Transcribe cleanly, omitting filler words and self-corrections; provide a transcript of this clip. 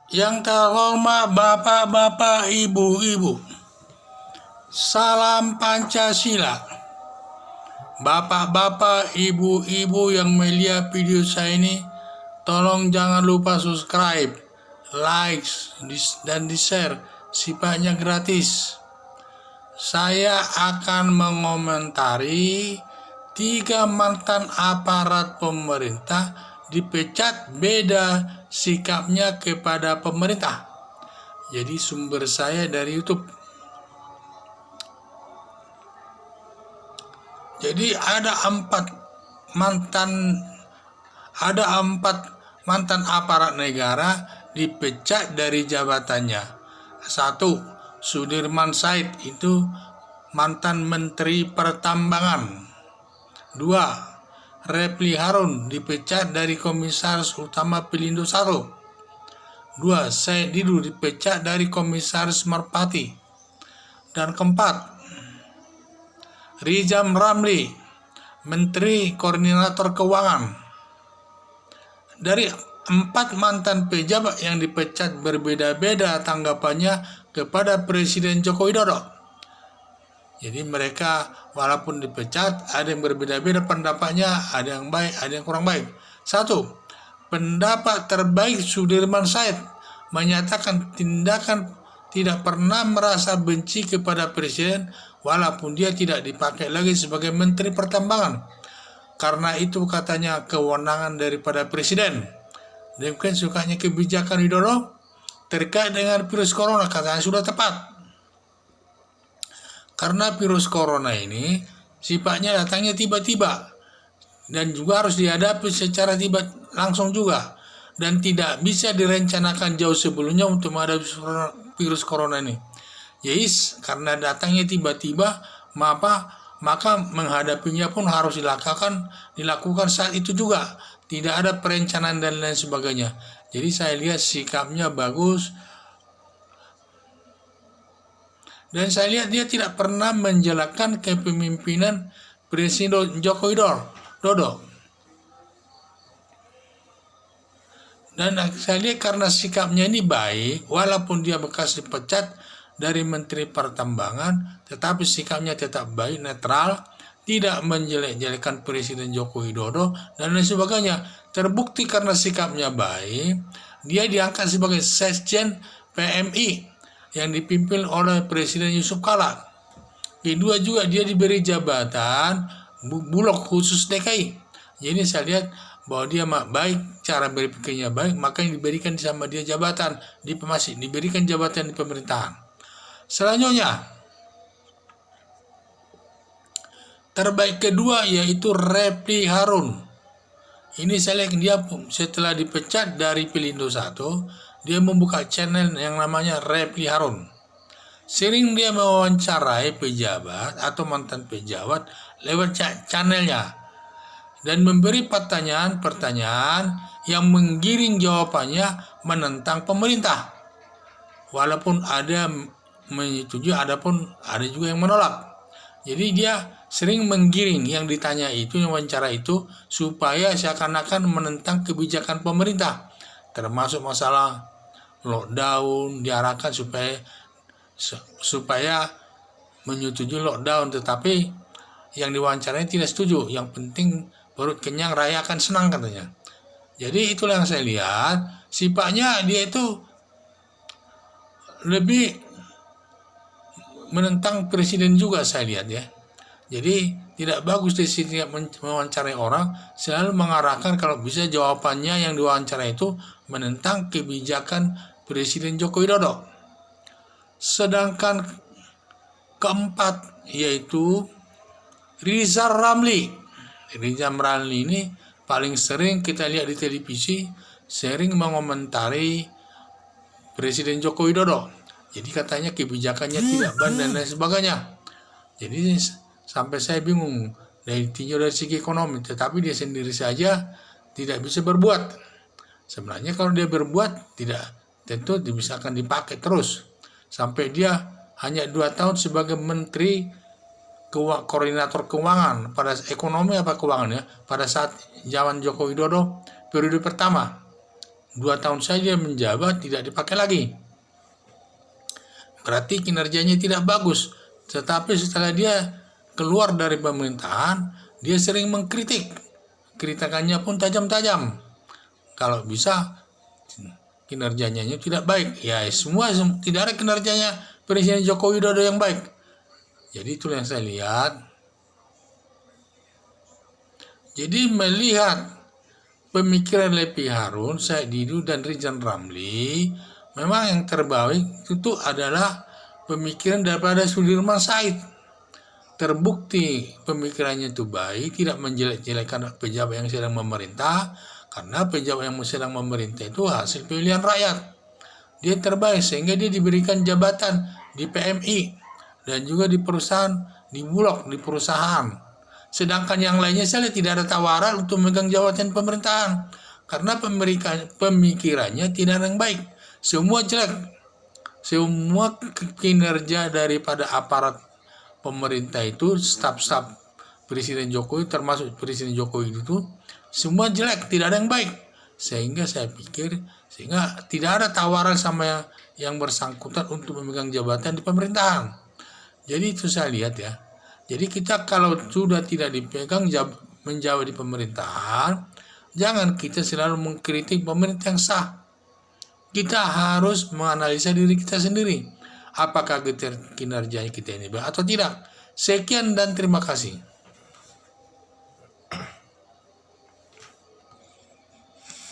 Yang terhormat Bapak-bapak, Ibu-ibu, salam Pancasila. Bapak-bapak, Ibu-ibu yang melihat video saya ini, tolong jangan lupa subscribe, like, dan di-share, sifatnya gratis. Saya akan mengomentari 3 mantan aparat pemerintah dipecat, beda sikapnya kepada pemerintah. Jadi sumber saya dari YouTube. Jadi ada 4 mantan aparat negara dipecat dari jabatannya. 1. Sudirman Said, itu mantan Menteri Pertambangan. 2. Refli Harun dipecat dari Komisaris Utama Pelindo 1. 2. Said Didu dipecat dari Komisaris Merpati. Dan keempat, Rizam Ramli, Menteri Koordinator Keuangan. Dari 4 mantan pejabat yang dipecat, berbeda-beda tanggapannya kepada Presiden Joko Widodo. Jadi mereka walaupun dipecat, ada yang berbeda-beda pendapatnya, ada yang baik, ada yang kurang baik. 1. Pendapat terbaik Sudirman Said menyatakan tindakan tidak pernah merasa benci kepada Presiden walaupun dia tidak dipakai lagi sebagai Menteri Pertambangan. Karena itu katanya kewenangan daripada Presiden. Demikian sukanya kebijakan Widodo terkait dengan virus corona, katanya sudah tepat. Karena virus corona ini sifatnya datangnya tiba-tiba dan juga harus dihadapi secara langsung juga, dan tidak bisa direncanakan jauh sebelumnya untuk menghadapi virus corona ini. Yes, karena datangnya tiba-tiba, maka menghadapinya pun harus dilakukan saat itu juga. Tidak ada perencanaan dan lain sebagainya. Jadi saya lihat sikapnya bagus. Dan saya lihat dia tidak pernah menjelekkan kepemimpinan Presiden Joko Widodo. Dan saya lihat karena sikapnya ini baik, walaupun dia bekas dipecat dari Menteri Pertambangan, tetapi sikapnya tetap baik, netral, tidak menjelek-jelekan Presiden Joko Widodo, dan lain sebagainya. Terbukti karena sikapnya baik, dia diangkat sebagai Sekjen PMI yang dipimpin oleh Presiden Yusuf Kala. Kedua juga dia diberi jabatan Bulog khusus DKI. Jadi saya lihat bahwa dia baik, cara berpikirnya baik, makanya diberikan sama dia jabatan diberikan jabatan di pemerintahan. Selanjutnya, terbaik kedua yaitu Refli Harun. Ini saya lihat dia setelah dipecat dari Pelindo 1, dia membuka channel yang namanya Refli Harun. Sering dia mewawancarai pejabat atau mantan pejabat lewat channelnya dan memberi pertanyaan yang menggiring jawabannya menentang pemerintah. Walaupun ada menyetujui, ada juga yang menolak. Jadi dia sering menggiring yang ditanya itu, yang wawancara itu, supaya seakan-akan menentang kebijakan pemerintah, termasuk masalah lockdown. Diarahkan supaya menyetujui lockdown, tetapi yang diwawancarai tidak setuju. Yang penting perut kenyang, rakyat akan senang, katanya. Jadi itulah yang saya lihat, sifatnya dia itu lebih menentang presiden juga, saya lihat ya. Jadi tidak bagus di sini mewawancarai orang, selalu mengarahkan kalau bisa jawabannya yang diwawancara itu menentang kebijakan Presiden Joko Widodo. Sedangkan keempat yaitu Rizal Ramli. Rizal Ramli ini paling sering kita lihat di televisi, sering mengomentari Presiden Joko Widodo. Jadi katanya kebijakannya tidak benar dan lain sebagainya. Jadi sampai saya bingung dari segi ekonomi, tetapi dia sendiri saja tidak bisa berbuat. Sebenarnya kalau dia berbuat, tidak tentu bisa akan dipakai terus. Sampai dia hanya 2 tahun sebagai Menteri Koordinator Keuangan pada ekonomi apa keuangan ya, pada saat zaman Joko Widodo periode pertama 2 tahun saja menjabat tidak dipakai lagi. Berarti kinerjanya tidak bagus. Tetapi setelah dia keluar dari pemerintahan, dia sering mengkritik. Kritikannya pun tajam-tajam. Kalau bisa kinerjanya tidak baik. Ya semua tidak ada kinerjanya Presiden Joko Widodo yang baik. Jadi itu yang saya lihat. Jadi melihat pemikiran Lepi Harun, Said Didu, dan Ridwan Ramli, memang yang terbaik itu adalah pemikiran daripada Sudirman Said. Terbukti pemikirannya itu baik, tidak menjelek-jelekan pejabat yang sedang memerintah, karena pejabat yang sedang memerintah itu hasil pilihan rakyat. Dia terbaik sehingga dia diberikan jabatan di PMI dan juga di perusahaan, di Bulog, di perusahaan. Sedangkan yang lainnya saya lihat tidak ada tawaran untuk memegang jabatan pemerintahan karena pemikirannya tidak ada yang baik. Semua jelek. Semua kinerja daripada aparat pemerintah itu, staf-staf Presiden Jokowi, termasuk Presiden Jokowi itu, semua jelek, tidak ada yang baik. Sehingga saya pikir, sehingga tidak ada tawaran sama yang bersangkutan untuk memegang jabatan di pemerintahan. Jadi itu saya lihat ya. Jadi kita kalau sudah tidak dipegang menjabat di pemerintahan, jangan kita selalu mengkritik pemerintah yang sah. Kita harus menganalisa diri kita sendiri. Apakah kinerjanya kita ini baik atau tidak. Sekian dan terima kasih.